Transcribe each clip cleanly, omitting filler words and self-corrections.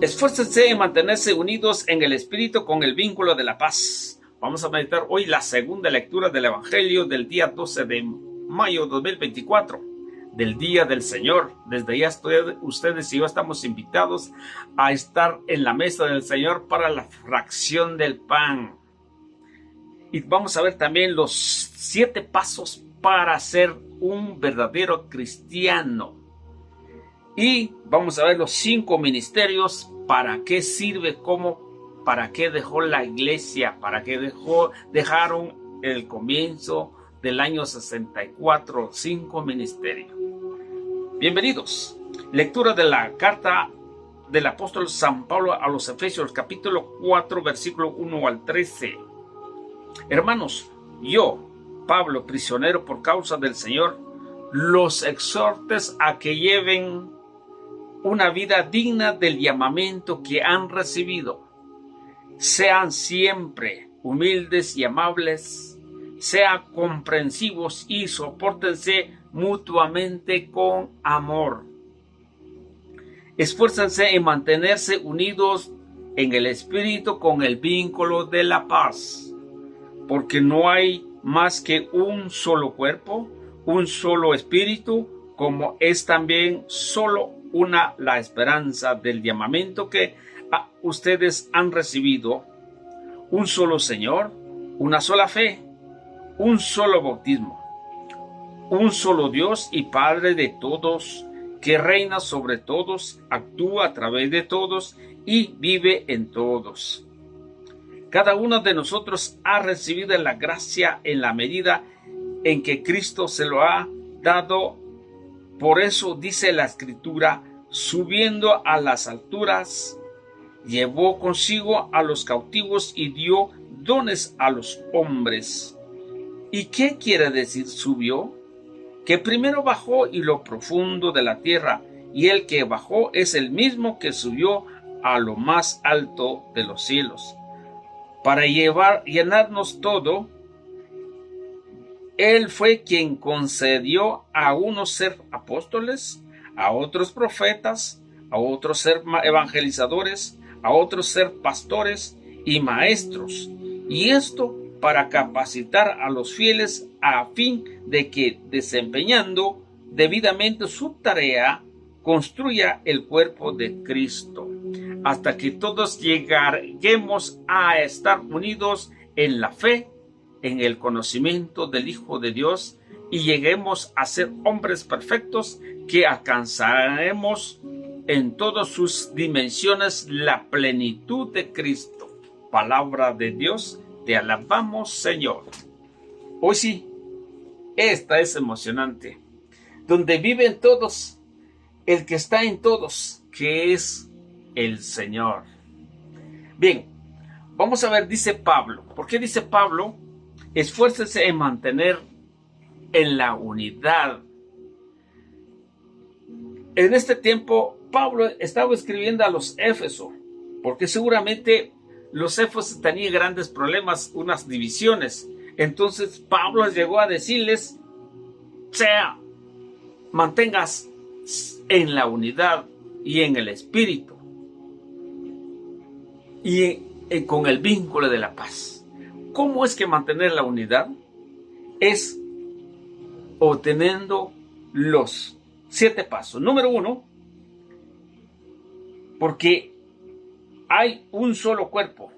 Esfuércense en mantenerse unidos en el Espíritu con el vínculo de la paz. Vamos a meditar hoy la segunda lectura del Evangelio del día 12 de mayo de 2024, del Día del Señor. Desde ya ustedes y yo estamos invitados a estar en la mesa del Señor para la fracción del pan. Y vamos a ver también los 7 pasos para ser un verdadero cristiano. Y vamos a ver los 5 ministerios, para qué sirve, para qué dejó la iglesia, para qué dejaron el comienzo del año 64, 5 ministerios. Bienvenidos. Lectura de la carta del apóstol San Pablo a los Efesios, capítulo 4, versículo 1 al 13. Hermanos, yo, Pablo, prisionero por causa del Señor, los exhortes a que lleven una vida digna del llamamiento que han recibido. Sean siempre humildes y amables, sean comprensivos y sopórtense mutuamente con amor. Esfuércense en mantenerse unidos en el Espíritu con el vínculo de la paz, porque no hay más que un solo cuerpo, un solo espíritu, como es también solo una la esperanza del llamamiento que ustedes han recibido, un solo Señor, una sola fe, un solo bautismo, un solo Dios y Padre de todos, que reina sobre todos, actúa a través de todos y vive en todos. Cada uno de nosotros ha recibido la gracia en la medida en que Cristo se lo ha dado. Por eso dice la Escritura: subiendo a las alturas, llevó consigo a los cautivos y dio dones a los hombres. ¿Y qué quiere decir subió? Que primero bajó y lo profundo de la tierra, y el que bajó es el mismo que subió a lo más alto de los cielos. Para llenarnos todo, Él fue quien concedió a unos ser apóstoles, a otros profetas, a otros ser evangelizadores, a otros ser pastores y maestros. Y esto para capacitar a los fieles a fin de que, desempeñando debidamente su tarea, construya el cuerpo de Cristo, hasta que todos lleguemos a estar unidos en la fe, en el conocimiento del Hijo de Dios, y lleguemos a ser hombres perfectos, que alcanzaremos en todas sus dimensiones la plenitud de Cristo. Palabra de Dios, te alabamos, Señor. Hoy sí, esta es emocionante, donde viven todos, el que está en todos, que es el Señor. Bien, vamos a ver, dice Pablo. ¿Por qué dice Pablo? Esfuércense en mantener en la unidad. En este tiempo, Pablo estaba escribiendo a los Éfesos, porque seguramente los Éfesos tenían grandes problemas, unas divisiones. Entonces Pablo llegó a decirles: mantengas en la unidad y en el Espíritu y con el vínculo de la paz. ¿Cómo es que mantener la unidad? Es obteniendo los 7 pasos. Número 1, porque hay un solo cuerpo.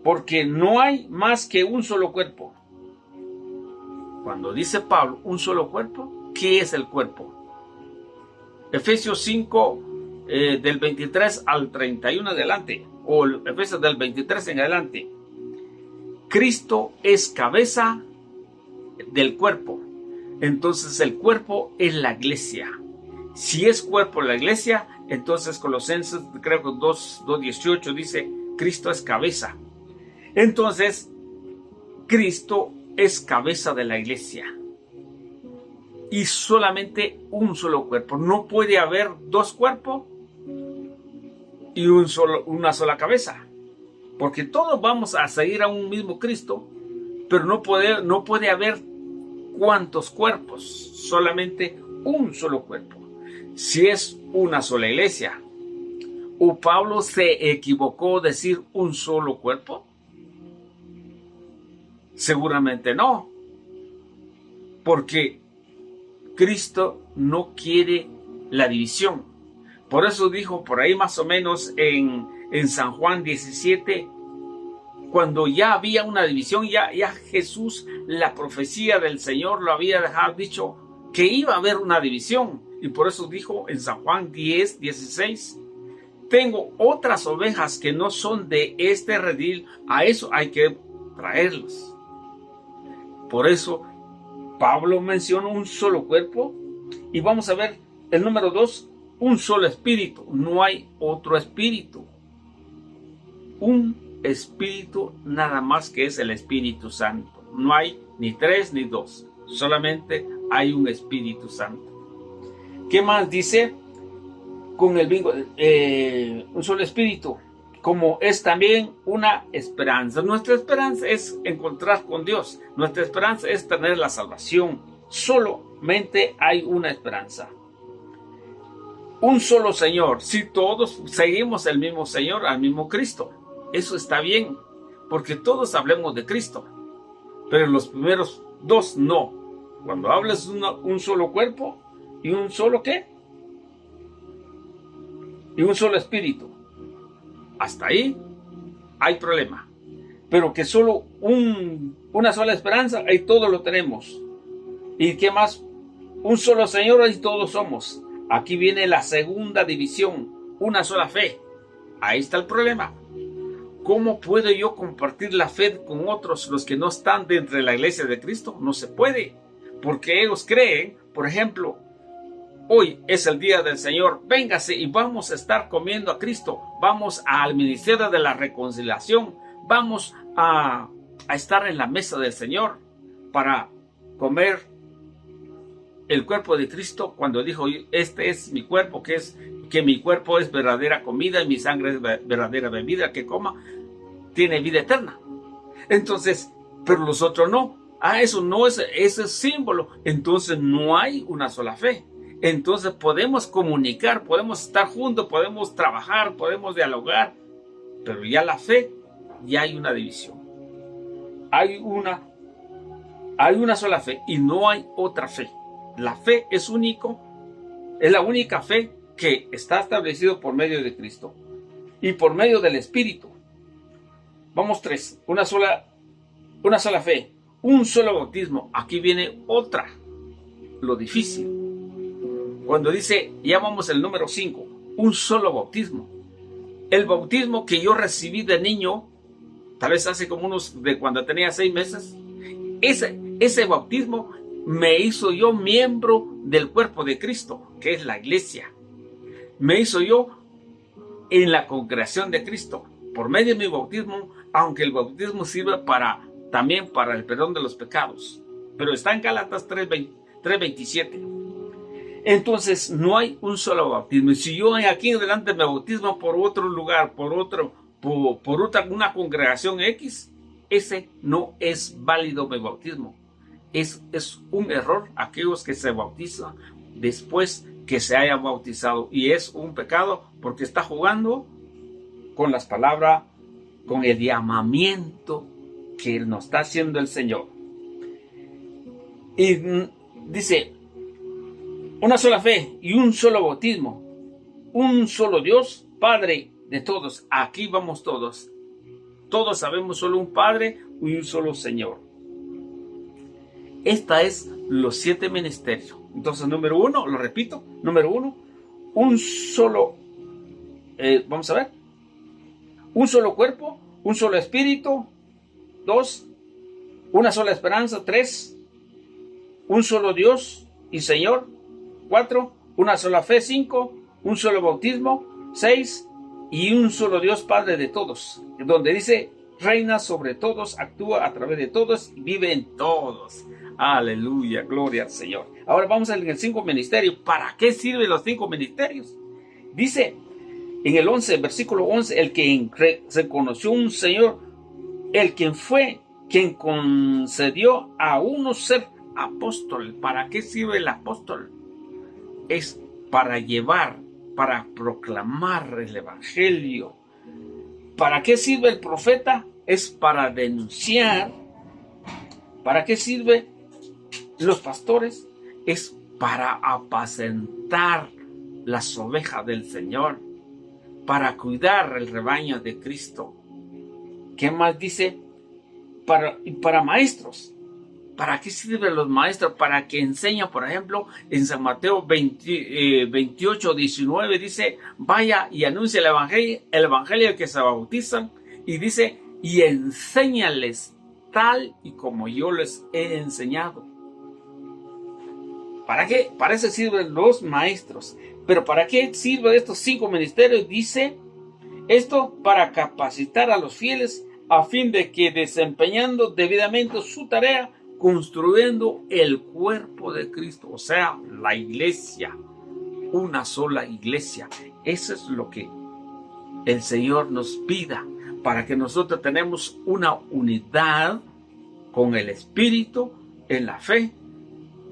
Porque no hay más que un solo cuerpo. Cuando dice Pablo un solo cuerpo, ¿qué es el cuerpo? Efesios 5, del 23 al 31 adelante, o Efesios del 23 en adelante. Cristo es cabeza del cuerpo. Entonces el cuerpo es la iglesia. Si es cuerpo la iglesia, entonces Colosenses, creo que 2:18 dice: Cristo es cabeza. Entonces, Cristo es cabeza de la iglesia. Y solamente un solo cuerpo. No puede haber 2 cuerpos y una sola cabeza. Porque todos vamos a seguir a un mismo Cristo, pero no puede haber cuántos cuerpos, solamente un solo cuerpo. si es una sola iglesia. ¿O Pablo se equivocó decir un solo cuerpo? Seguramente no, porque Cristo no quiere la división. Por eso dijo por ahí más o menos en San Juan 17, cuando ya había una división, ya Jesús, la profecía del Señor lo había dejado dicho que iba a haber una división. Y por eso dijo en San Juan 10, 16, tengo otras ovejas que no son de este redil, a eso hay que traerlos. Por eso Pablo menciona un solo cuerpo. Y vamos a ver el número 2, un solo espíritu. No hay otro espíritu. Un espíritu nada más, que es el Espíritu Santo. No hay ni 3 ni 2. Solamente hay un Espíritu Santo. ¿Qué más dice? Con el un solo espíritu, como es también una esperanza. Nuestra esperanza es encontrar con Dios. Nuestra esperanza es tener la salvación. Solamente hay una esperanza. Un solo Señor. Si todos seguimos el mismo Señor, al mismo Cristo, eso está bien, porque todos hablemos de Cristo. Pero los primeros 2 no. Cuando hablas un solo cuerpo y un solo ¿qué? Y un solo espíritu. Hasta ahí hay problema. Pero que solo una sola esperanza, ahí todos lo tenemos. ¿Y qué más? Un solo Señor, ahí todos somos. Aquí viene la segunda división, una sola fe. Ahí está el problema. ¿Cómo puedo yo compartir la fe con otros, los que no están dentro de la iglesia de Cristo? No se puede, porque ellos creen, por ejemplo, hoy es el día del Señor, véngase y vamos a estar comiendo a Cristo, vamos al ministerio de la reconciliación, vamos a estar en la mesa del Señor para comer el cuerpo de Cristo, cuando dijo, este es mi cuerpo, que mi cuerpo es verdadera comida y mi sangre es verdadera bebida, que coma tiene vida eterna. Entonces, pero los otros no. Eso no es ese símbolo. Entonces no hay una sola fe. Entonces podemos comunicar, podemos estar juntos, podemos trabajar, podemos dialogar, pero ya la fe, ya hay una división. Hay una sola fe y no hay otra fe. La fe es la única fe que está establecido por medio de Cristo y por medio del Espíritu. Vamos 3, una sola fe, un solo bautismo. Aquí viene lo difícil. Cuando dice, ya vamos al número 5, un solo bautismo. El bautismo que yo recibí de niño, tal vez hace como de cuando tenía 6 meses, ese bautismo me hizo yo miembro del cuerpo de Cristo, que es la iglesia. Me hizo yo en la congregación de Cristo, por medio de mi bautismo, aunque el bautismo sirve también para el perdón de los pecados. Pero está en Gálatas 3:27. Entonces no hay un solo bautismo. Y si yo aquí en adelante me bautismo por otro lugar, por una congregación X, ese no es válido mi bautismo. Es un error aquellos que se bautizan después que se hayan bautizado. Y es un pecado porque está jugando con las palabras, con el llamamiento que nos está haciendo el Señor. Y dice, una sola fe y un solo bautismo, un solo Dios, Padre de todos. Aquí vamos todos. Todos sabemos solo un Padre y un solo Señor. Esta es los 7 ministerios. Entonces, número 1, lo repito, número 1, un solo, vamos a ver, un solo cuerpo, un solo espíritu. 2, una sola esperanza. 3, un solo Dios y Señor. 4, una sola fe. 5, un solo bautismo. 6, y un solo Dios Padre de todos, donde dice, reina sobre todos, actúa a través de todos y vive en todos. Aleluya, gloria al Señor. Ahora vamos al 5 ministerio. ¿Para qué sirven los 5 ministerios? Dice en el 11, versículo 11, el que se conoció un Señor, el quien fue quien concedió a uno ser apóstol. ¿Para qué sirve el apóstol? Es para llevar, para proclamar el evangelio. ¿Para qué sirve el profeta? Es para denunciar. ¿Para qué sirve los pastores? Es para apacentar las ovejas del Señor, para cuidar el rebaño de Cristo. ¿Qué más dice? Para maestros. ¿Para qué sirven los maestros? Para que enseñan, por ejemplo, en San Mateo 28, 19 dice, vaya y anuncia el evangelio al que se bautizan, y dice, y enséñales tal y como yo les he enseñado. ¿Para qué? Para eso sirven los maestros. Pero ¿para qué sirven estos 5 ministerios? Dice, esto para capacitar a los fieles a fin de que desempeñando debidamente su tarea, construyendo el cuerpo de Cristo, o sea, la iglesia, una sola iglesia. Eso es lo que el Señor nos pida, para que nosotros tenemos una unidad con el Espíritu, en la fe,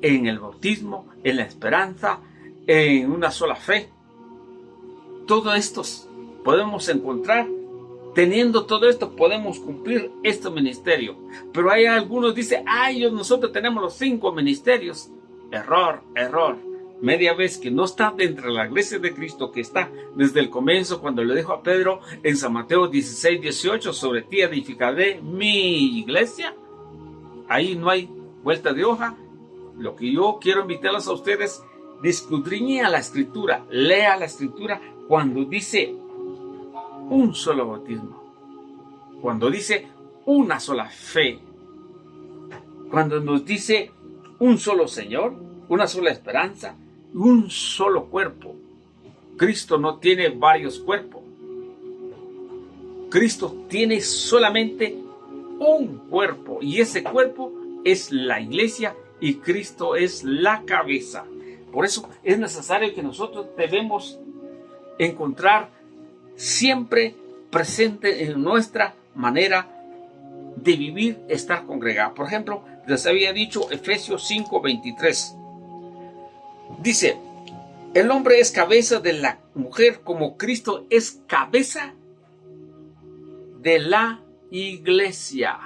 en el bautismo, en la esperanza, en una sola fe. Todo esto podemos encontrar. Teniendo todo esto, podemos cumplir este ministerio. Pero hay algunos que dicen, nosotros tenemos los 5 ministerios. Error. Media vez que no está dentro de la iglesia de Cristo, que está desde el comienzo, cuando le dijo a Pedro en San Mateo 16, 18, sobre ti edificaré mi iglesia. Ahí no hay vuelta de hoja. Lo que yo quiero invitarlos a ustedes, escudriñe la escritura, lea la escritura cuando dice un solo bautismo, cuando dice una sola fe, cuando nos dice un solo Señor, una sola esperanza, un solo cuerpo. Cristo no tiene varios cuerpos. Cristo tiene solamente un cuerpo, y ese cuerpo es la iglesia, y Cristo es la cabeza. Por eso es necesario que nosotros debemos encontrar siempre presente en nuestra manera de vivir, estar congregado. Por ejemplo, les había dicho Efesios 5:23. Dice, el hombre es cabeza de la mujer como Cristo es cabeza de la iglesia.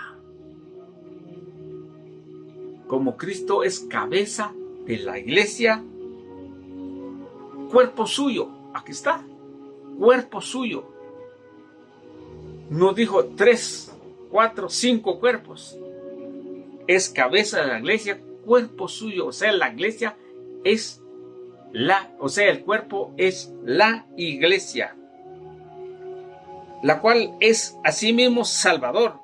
Como Cristo es cabeza de la iglesia, cuerpo suyo. Aquí está. Cuerpo suyo. No dijo 3, 4, 5 cuerpos. Es cabeza de la iglesia, cuerpo suyo. O sea, la iglesia es el cuerpo es la iglesia, la cual es asimismo Salvador.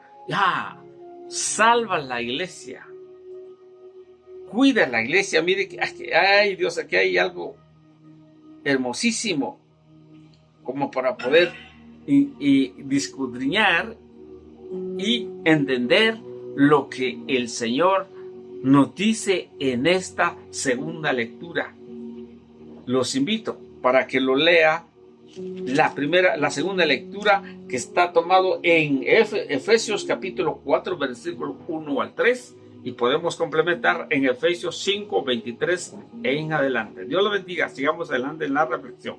Salva la iglesia. Cuida la iglesia. Mire, Dios, aquí hay algo hermosísimo, como para poder escudriñar y entender lo que el Señor nos dice en esta segunda lectura. Los invito para que lo lea la segunda lectura, que está tomado en Efesios capítulo 4, versículo 1 al 3, y podemos complementar en Efesios 5, 23 en adelante. Dios lo bendiga. Sigamos adelante en la reflexión.